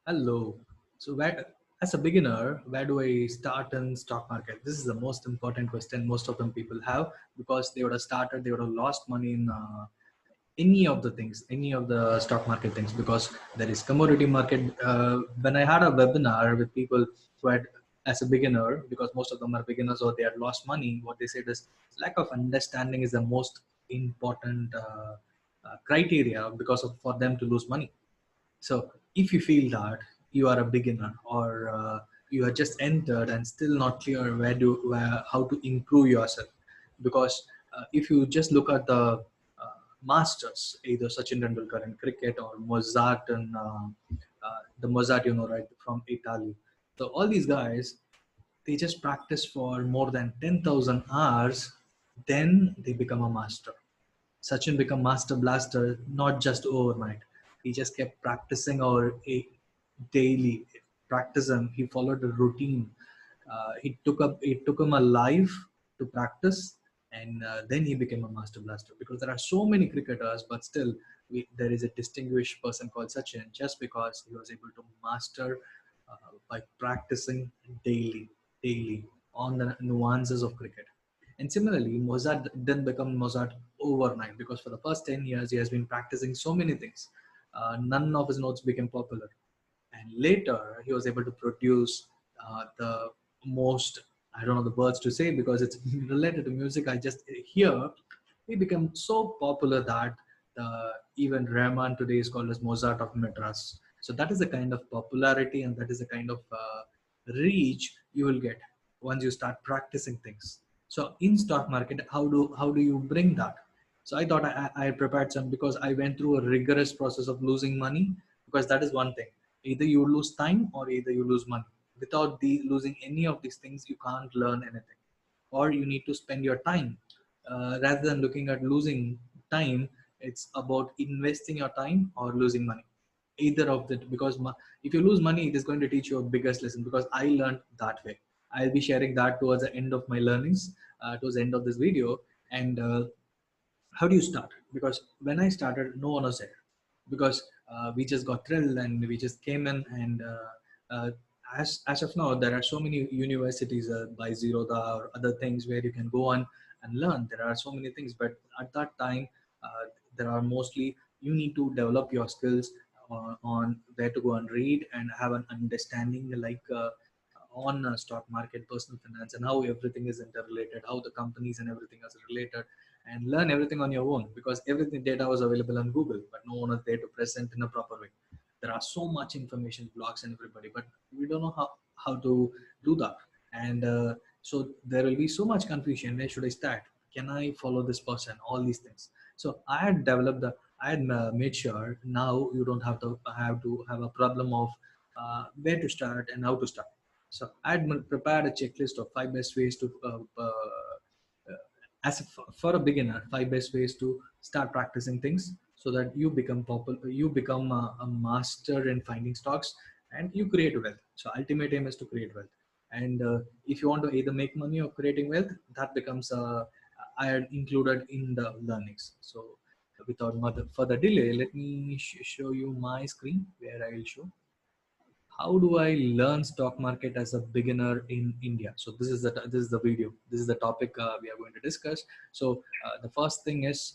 Hello. So, as a beginner, where do I start in stock market? This is the most important question most of them people have because they would have started, they would have lost money in any of the things, any of the stock market things because there is commodity market. When I had a webinar with people who had, as a beginner, because most of them are beginners or they had lost money, what they said is lack of understanding is the most important criteria because of for them to lose money. So if you feel that you are a beginner or you are just entered and still not clear how to improve yourself, because if you just look at the masters, either Sachin Tendulkar in cricket or Mozart and the Mozart, right, from Italy. So all these guys, they just practice for more than 10,000 hours, then they become a master. Sachin became master blaster not just overnight. He just kept practicing over a daily practice, and he followed a routine. It took him a life to practice, and then he became a master blaster. Because there are so many cricketers, but still there is a distinguished person called Sachin just because he was able to master by practicing daily, daily on the nuances of cricket. And similarly, Mozart didn't become Mozart overnight because for the first 10 years, he has been practicing so many things. None of his notes became popular. And later, he was able to produce the most, I don't know the words to say because it's related to music. I just hear he became so popular that even Rahman today is called as Mozart of Madras. So that is the kind of popularity and that is the kind of reach you will get once you start practicing things. So in stock market, how do you bring that? So I thought I prepared some because I went through a rigorous process of losing money, because that is one thing. Either you lose time or either you lose money. Without losing any of these things, you can't learn anything. Or you need to spend your time. Rather than looking at losing time, it's about investing your time or losing money. Either of that, because if you lose money, it is going to teach you a biggest lesson, because I learned that way. I'll be sharing that towards the end of my learnings, towards the end of this video. And how do you start? Because when I started, no one was there, because we just got thrilled and we just came in. And as of now, there are so many universities by Zerodha or other things where you can go on and learn. There are so many things, but at that time, there are mostly you need to develop your skills on where to go and read and have an understanding, like on stock market, personal finance, and how everything is interrelated, how the companies and everything is related, and learn everything on your own, because everything data was available on Google, but no one was there to present in a proper way. There are so much information blogs and everybody, but we don't know how to do that. And so there will be so much confusion. Where should I start? Can I follow this person? All these things. So I had made sure now you don't have a problem of where to start and how to start. So I had prepared a checklist of 5 best ways to for a beginner, 5 best ways to start practicing things so that you become popular, you become a master in finding stocks, and you create wealth. So ultimate aim is to create wealth. And if you want to either make money or creating wealth, that becomes I had included in the learnings. So without further delay, let me show you my screen where I will show how do I learn stock market as a beginner in India. So this is the video. This is the topic we are going to discuss. So the first thing is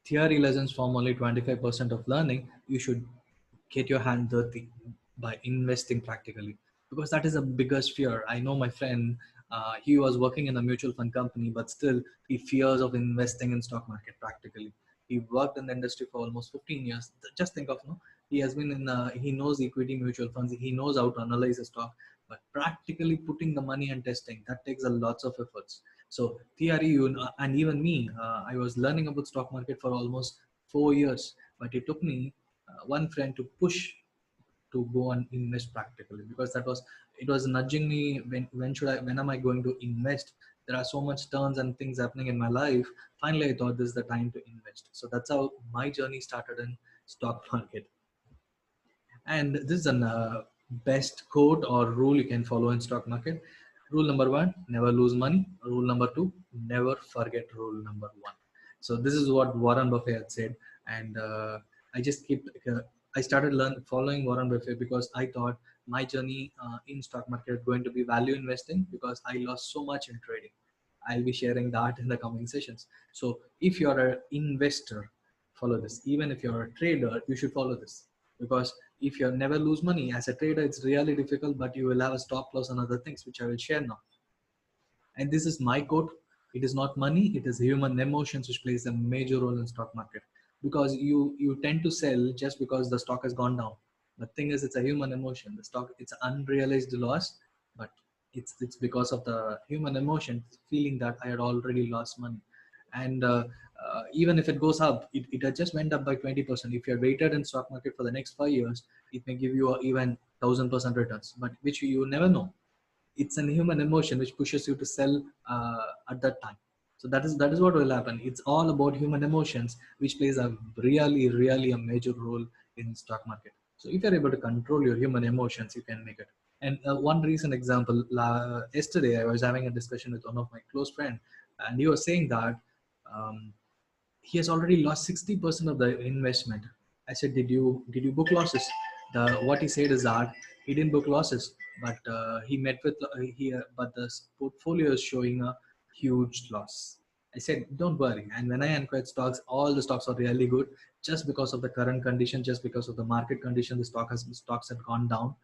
theory lessons form only 25% of learning. You should get your hand dirty by investing practically, because that is the biggest fear. I know my friend, he was working in a mutual fund company, but still he fears of investing in stock market practically. He worked in the industry for almost 15 years. Just think of, no, he has been in he knows equity mutual funds, he knows how to analyze a stock, but practically putting the money and testing, that takes a lots of efforts. So theory, and even me, I was learning about stock market for almost 4 years, but it took me one friend to push to go and invest practically, because it was nudging me, when am I going to invest? There are so much turns and things happening in my life. Finally, I thought this is the time to invest. So that's how my journey started in stock market. And this is an best quote or rule you can follow in stock market. Rule number one: never lose money. Rule number two: never forget rule number one. So this is what Warren Buffett had said, and I just keep I started following Warren Buffett because I thought my journey in stock market is going to be value investing because I lost so much in trading. I'll be sharing that in the coming sessions. So if you're an investor, follow this. Even if you're a trader, you should follow this because if you never lose money as a trader, it's really difficult, but you will have a stop loss and other things, which I will share now. And this is my quote. It is not money, it is human emotions which plays a major role in stock market. Because you tend to sell just because the stock has gone down. The thing is, it's a human emotion. The stock, it's unrealized loss, but it's because of the human emotion feeling that I had already lost money. And even if it goes up, it had just went up by 20%. If you're waited in stock market for the next 5 years, it may give you even 1,000% returns, but which you never know. It's an human emotion which pushes you to sell at that time. So that is what will happen. It's all about human emotions, which plays a really a major role in stock market. So if you're able to control your human emotions, you can make it. And one recent example, yesterday I was having a discussion with one of my close friend, and he was saying that um, he has already lost 60% of the investment. I said, did you book losses? The what he said is that he didn't book losses, but he met with but the portfolio is showing a huge loss. I said, don't worry. And when I inquired stocks, all the stocks are really good. Just because of the current condition, just because of the market condition, the stocks had gone down,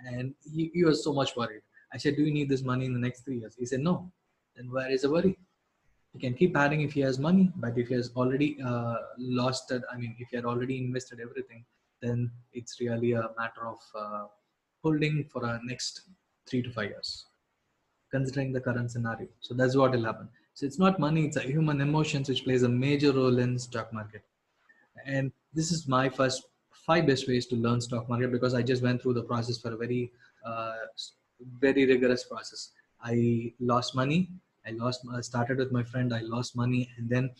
and he was so much worried. I said, do you need this money in the next 3 years? He said, no. Then where is the worry? He can keep adding if he has money, but if he has already lost it, I mean, if he had already invested everything, then it's really a matter of holding for the next 3 to 5 years, considering the current scenario. So that's what will happen. So it's not money, it's a human emotions which plays a major role in stock market. And this is my first 5 best ways to learn stock market because I just went through the process for a uh, very rigorous process. I lost money. I started with my friend. I lost money, and then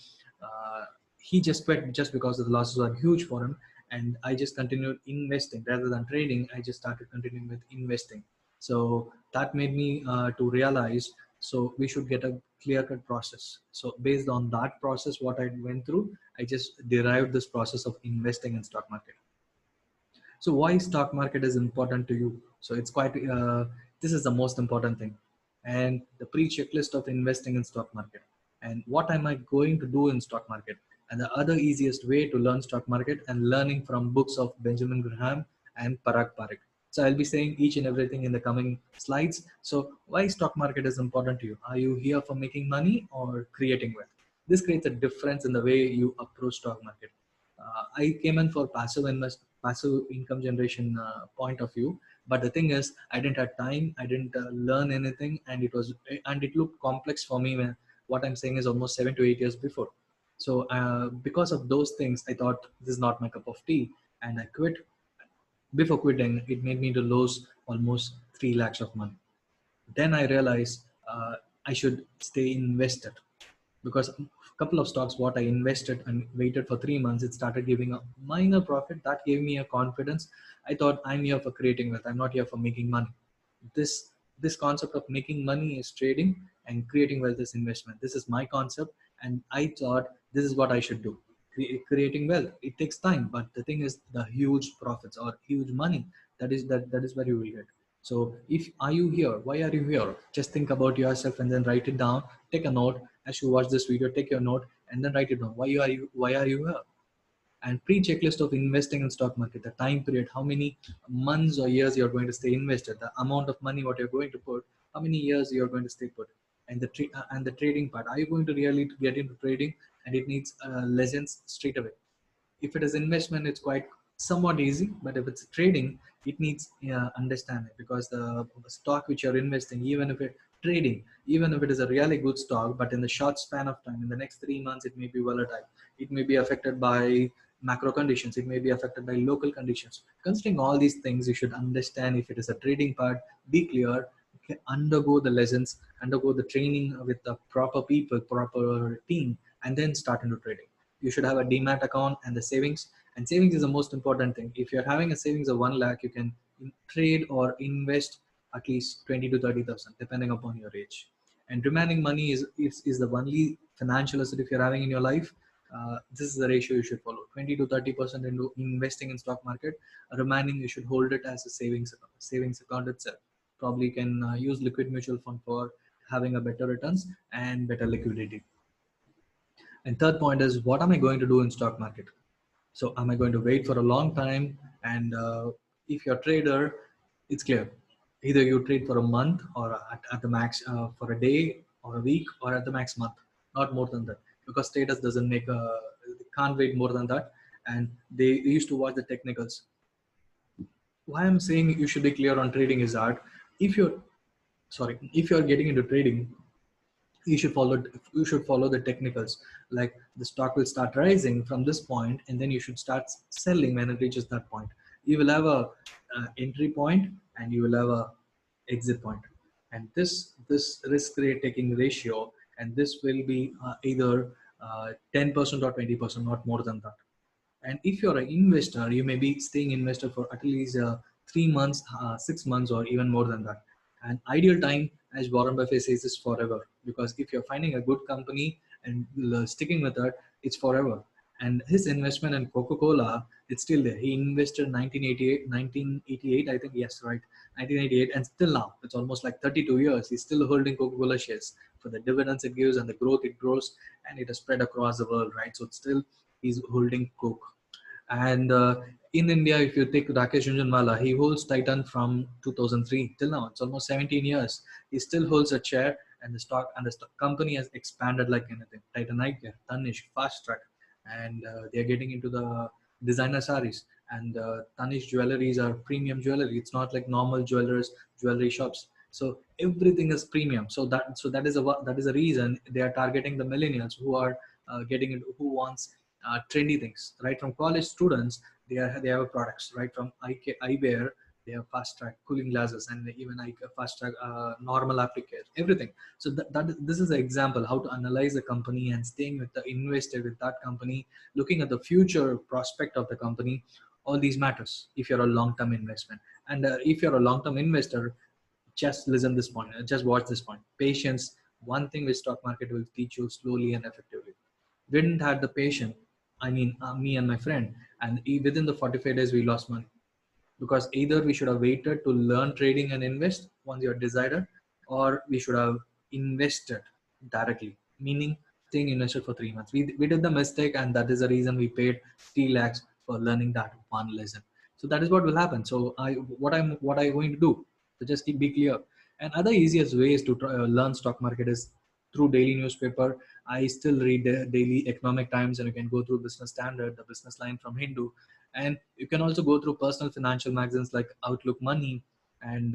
uh, he just quit just because the losses were huge for him. And I just continued investing rather than trading. I just started continuing with investing. So that made me to realize. So we should get a clear-cut process. So based on that process, what I went through, I just derived this process of investing in stock market. So why stock market is important to you? So it's quite this is the most important thing, and the pre-checklist of investing in stock market, and what am I going to do in stock market, and the other easiest way to learn stock market and learning from books of Benjamin Graham and Parag Parikh. So I'll be saying each and everything in the coming slides. So why stock market is important to you? Are you here for making money or creating wealth? This creates a difference in the way you approach stock market. I came in for passive income generation point of view, but the thing is, I didn't have time. I didn't learn anything, and it looked complex for me. When what I'm saying is almost 7 to 8 years before. So because of those things, I thought this is not my cup of tea, and I quit. Before quitting, it made me to lose almost 3 lakhs of money. Then I realized I should stay invested because a couple of stocks what I invested and waited for 3 months, it started giving a minor profit. That gave me a confidence. I thought I'm here for creating wealth. I'm not here for making money. This concept of making money is trading and creating wealth is investment. This is my concept, and I thought this is what I should do. Creating wealth, it takes time, but the thing is the huge profits or huge money, that is where you will get. So if are you here, why are you here? Just think about yourself and then write it down. Take a note as you watch this video. Take your note and then write it down. Why are you here? And pre-checklist of investing in stock market, the time period, how many months or years you're going to stay invested, the amount of money what you're going to put, how many years you're going to stay put, and the trading part. Are you going to really get into trading? And it needs lessons straight away. If it is investment, it's quite somewhat easy, but if it's trading, it needs understanding, because the stock which you're investing, even if it trading, even if it is a really good stock, but in the short span of time, in the next 3 months, it may be volatile. It may be affected by macro conditions. It may be affected by local conditions. Considering all these things, you should understand if it is a trading part, be clear, okay, undergo the lessons, undergo the training with the proper people, proper team, and then start into trading. You should have a demat account and the savings. And savings is the most important thing. If you're having a savings of 1 lakh, you can trade or invest at least 20 to 30,000 depending upon your age. And remaining money is the only financial asset if you're having in your life. This is the ratio you should follow: 20 to 30% into investing in stock market. Remaining you should hold it as a savings account itself. Probably you can use liquid mutual fund for having a better returns and better liquidity. And third point is, what am I going to do in stock market? So am I going to wait for a long time? And if you're a trader, it's clear. Either you trade for a month or at the max for a day or a week or at the max month, not more than that. Because traders doesn't make a, can't wait more than that. And they used to watch the technicals. Why I'm saying you should be clear on trading is that if you're, sorry, if you're getting into trading, you should follow the technicals. Like the stock will start rising from this point, and then you should start selling when it reaches that point. You will have a entry point and you will have a exit point, and this risk rate taking ratio, and this will be either 10% or 20%, not more than that. And if you're an investor, you may be staying invested for at least 3 months, 6 months, or even more than that. And ideal time, as Warren Buffett says, is forever. Because if you're finding a good company and sticking with it, it's forever. And his investment in Coca-Cola, it's still there. He invested 1988, I think, yes, right, 1988, and still now, it's almost like 32 years. He's still holding Coca-Cola shares for the dividends it gives and the growth it grows, and it has spread across the world, right? So it's still he's holding Coke. And in India, if you take Rakesh Jhunjhunwala, he holds Titan from 2003 till now. It's almost 17 years. He still holds a chair, and the stock company has expanded like anything. Titan Eye Care, Tanishq, Fast Track, and they are getting into the designer saris. And Tanishq jewelries are premium jewelry. It's not like normal jewelry shops. So everything is premium. So that is a reason they are targeting the millennials who are getting into, who wants trendy things. Right from college students, they have products. Right from eyewear, they have fast track cooling glasses, and even like fast track normal applications, everything. So this is an example how to analyze a company and staying with the invested with that company, looking at the future prospect of the company. All these matters if you're a long-term investment. And if you're a long-term investor, just listen this point, just watch this point: patience. One thing which stock market will teach you slowly and effectively. We didn't have the patience. I mean, me and my friend, and within the 45 days we lost money, because either we should have waited to learn trading and invest once you're decided, or we should have invested directly, meaning staying invested for 3 months. We did the mistake, and that is the reason we paid 3 lakhs for learning that one lesson. So that is what will happen. So what I'm going to do, so just be clear. And other easiest ways to learn stock market is through daily newspaper. I still read the daily Economic Times, and you can go through Business Standard, the Business Line from Hindu, and you can also go through personal financial magazines like Outlook Money and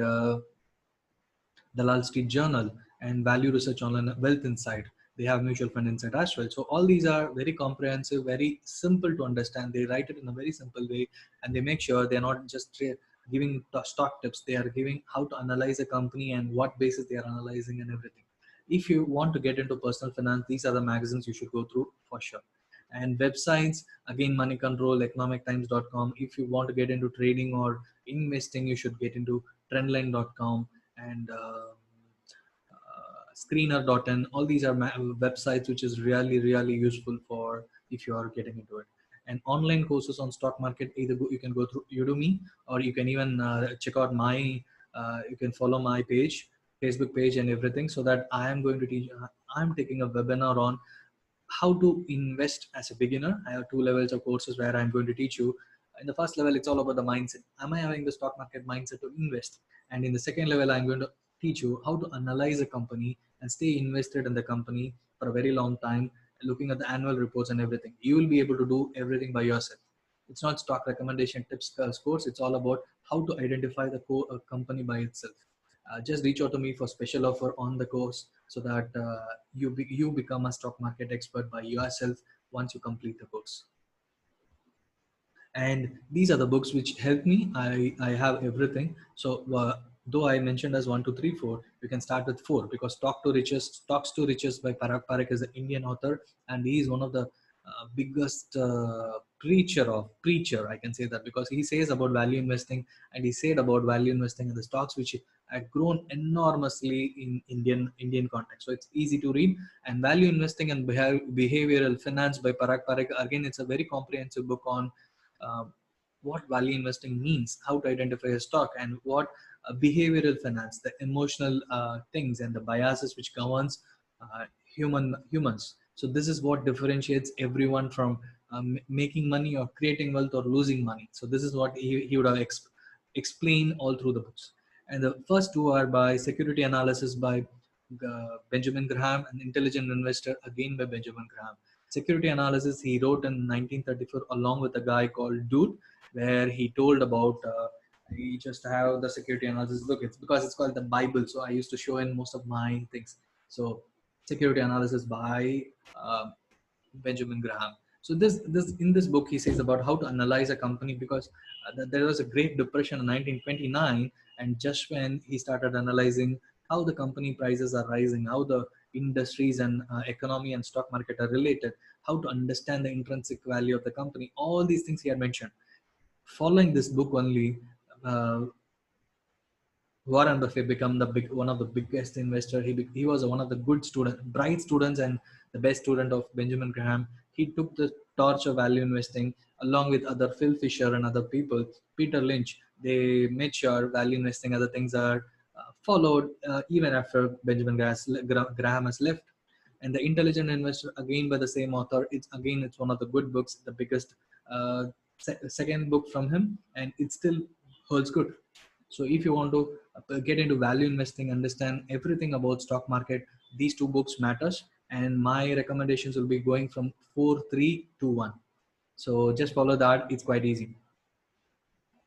Dalal Street Journal and Value Research Online, Wealth Insight. They have Mutual Fund Insight as well. So all these are very comprehensive, very simple to understand. They write it in a very simple way, and they make sure they're not just giving stock tips. They are giving how to analyze a company and what basis they are analyzing and everything. If you want to get into personal finance, these are the magazines you should go through for sure. And websites, again, Money Control, economictimes.com. If you want to get into trading or investing, you should get into trendline.com and screener.in. All these are websites which is really really useful for if you are getting into it. And online courses on stock market, either you can go through Udemy, or you can even check out my you can follow my page, Facebook page and everything, so that I am going to teach. I'm taking a webinar on how to invest as a beginner. I have 2 levels of courses where I'm going to teach you. In the first level, it's all about the mindset. Am I having the stock market mindset to invest? And in the second level, I'm going to teach you how to analyze a company and stay invested in the company for a very long time, looking at the annual reports and everything. You will be able to do everything by yourself. It's not stock recommendation tips course. It's all about how to identify the company by itself. Just reach out to me for special offer on the course, so that you become a stock market expert by yourself once you complete the course. And these are the books which help me. I have everything. So though I mentioned as 1 2 3 4, you can start with 4, because Talks to Riches by Parag Parekh is an Indian author, and he is one of the biggest preacher, I can say that, because he says about value investing, and he said about value investing in the stocks which had grown enormously in Indian context. So it's easy to read. And Value Investing and Behavioral Finance by Parag Parikh, again, it's a very comprehensive book on uh, what value investing means, how to identify a stock, and what behavioral finance, the emotional things and the biases which governs humans. So this is what differentiates everyone from making money or creating wealth or losing money. So this is what he would have explained all through the books. And the first two are by Security Analysis by Benjamin Graham, and Intelligent Investor again by Benjamin Graham. Security Analysis he wrote in 1934 along with a guy called Dude, where he told about he just have the security analysis book. It's because it's called the Bible, so I used to show in most of my things. So Security Analysis by uh, Benjamin Graham. So this in this book he says about how to analyze a company, because there was a Great Depression in 1929, and just when he started analyzing how the company prices are rising, how the industries and economy and stock market are related, how to understand the intrinsic value of the company, all these things he had mentioned. Following this book only, uh, Warren Buffett became one of the biggest investor. He was one of the good student, bright students, and the best student of Benjamin Graham. He took the torch of value investing along with other Phil Fisher and other people, Peter Lynch. They made sure value investing, other things are followed even after Graham has left. And the Intelligent Investor, again by the same author, it's one of the good books, the biggest uh, second book from him, and it still holds good. So if you want to get into value investing, understand everything about stock market, these two books matters. And my recommendations will be going from 4, 3, 2, 1. So just follow that. It's quite easy.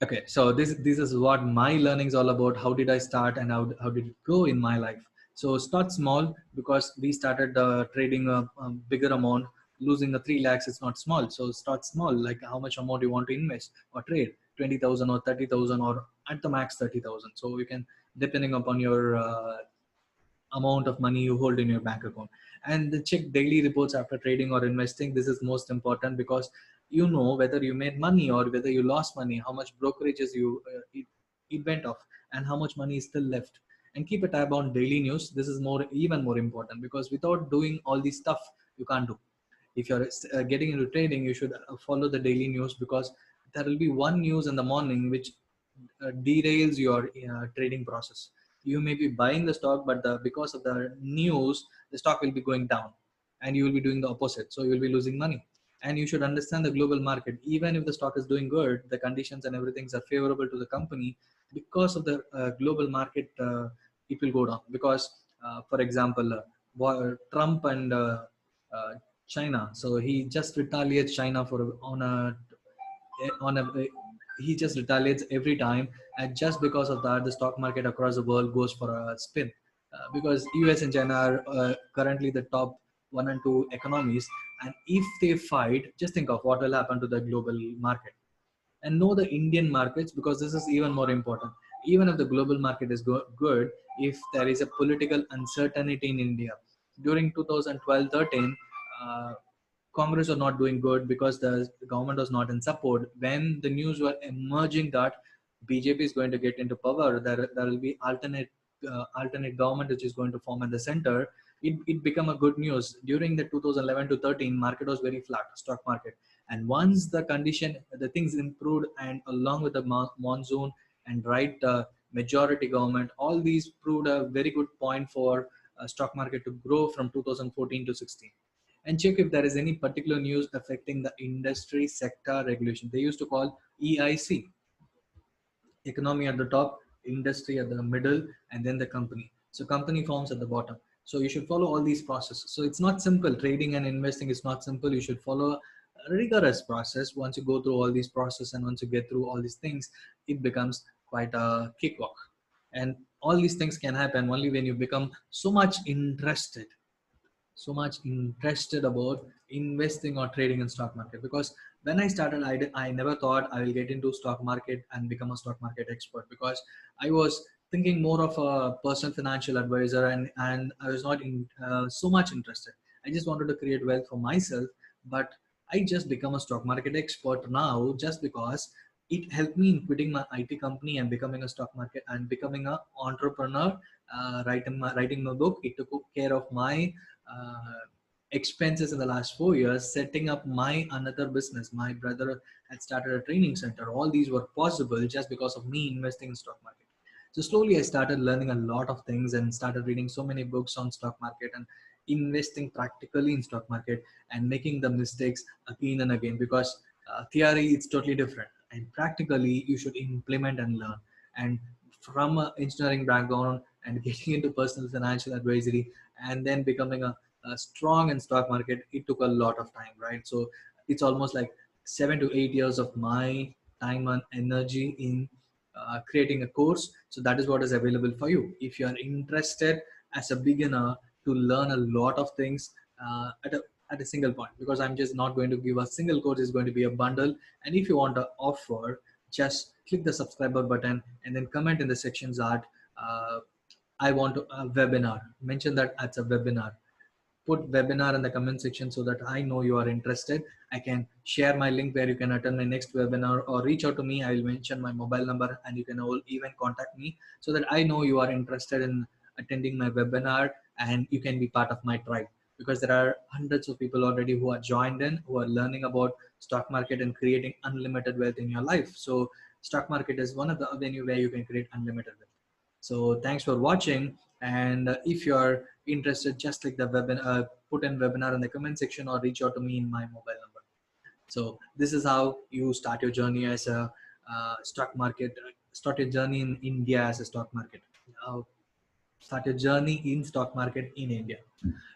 Okay, so this is what my learnings all about. How did I start, and how did it go in my life? So start small, because we started trading a bigger amount. Losing the 3 lakhs is not small. So start small, like how much amount you want to invest or trade, 20,000 or 30,000 or at the max 30,000. So you can, depending upon your amount of money you hold in your bank account. And check daily reports after trading or investing. This is most important, because you know whether you made money or whether you lost money, how much brokerages it went off, and how much money is still left. And keep a tab on daily news. This is even more important, because without doing all this stuff you can't do. If you're getting into trading, you should follow the daily news, because there will be one news in the morning which derails your trading process. You may be buying the stock, but because of the news, the stock will be going down, and you will be doing the opposite. So you will be losing money. And you should understand the global market. Even if the stock is doing good, the conditions and everything are favorable to the company, because of the global market, it will go down. Because, for example, Trump and uh, China. So he just retaliates China for on a he just retaliates every time, and just because of that, the stock market across the world goes for a spin. Because US and China are currently the top one and two economies, and if they fight, just think of what will happen to the global market. And know the Indian markets, because this is even more important. Even if the global market is good, if there is a political uncertainty in India during 2012-13, uh, Congress are not doing good because the government was not in support. When the news were emerging that BJP is going to get into power, there will be alternate government which is going to form at the center. It became a good news. During the 2011 to 13, market was very flat, stock market. And once the things improved, and along with the monsoon and right majority government, all these proved a very good point for stock market to grow from 2014 to 16. And check if there is any particular news affecting the industry sector regulation. They used to call EIC, economy at the top, industry at the middle, and then the company. So company forms at the bottom. So you should follow all these processes. So it's not simple. Trading and investing is not simple. You should follow a rigorous process. Once you go through all these process, and once you get through all these things, it becomes quite a cakewalk. And all these things can happen only when you become so much interested about investing or trading in stock market. Because when I started, I never thought I will get into stock market and become a stock market expert, because I was thinking more of a personal financial advisor, and I was not so much interested. I just wanted to create wealth for myself. But I just become a stock market expert now, just because it helped me in quitting my IT company and becoming a stock market and becoming an entrepreneur. Writing my book, it took care of my uh, expenses in the last 4 years. Setting up my another business, my brother had started a training center. All these were possible just because of me investing in stock market. So slowly I started learning a lot of things and started reading so many books on stock market and investing practically in stock market and making the mistakes again and again, because theory it's totally different and practically you should implement and learn. And from an engineering background and getting into personal financial advisory and then becoming a strong in stock market, it took a lot of time, right? So it's almost like 7 to 8 years of my time and energy in creating a course. So that is what is available for you if you are interested as a beginner to learn a lot of things at a single point, because I'm just not going to give a single course. It's going to be a bundle. And if you want to offer, just click the subscriber button and then comment in the sections that uh, I want a webinar. Mention that it's a webinar. Put webinar in the comment section so that I know you are interested. I can share my link where you can attend my next webinar or reach out to me. I will mention my mobile number and you can all even contact me so that I know you are interested in attending my webinar and you can be part of my tribe, because there are hundreds of people already who are joined in, who are learning about stock market and creating unlimited wealth in your life. So stock market is one of the avenue where you can create unlimited wealth. So thanks for watching. And if you're interested, just click the webinar, put in webinar in the comment section or reach out to me in my mobile number. So this is how you start your journey as a stock market, start your journey in India as a stock market. Start your journey in stock market in India.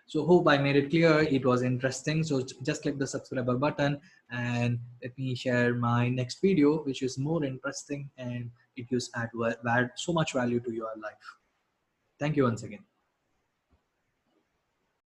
So hope I made it clear. It was interesting. So just click the subscriber button and let me share my next video, which is more interesting and it gives add so much value to your life. Thank you once again.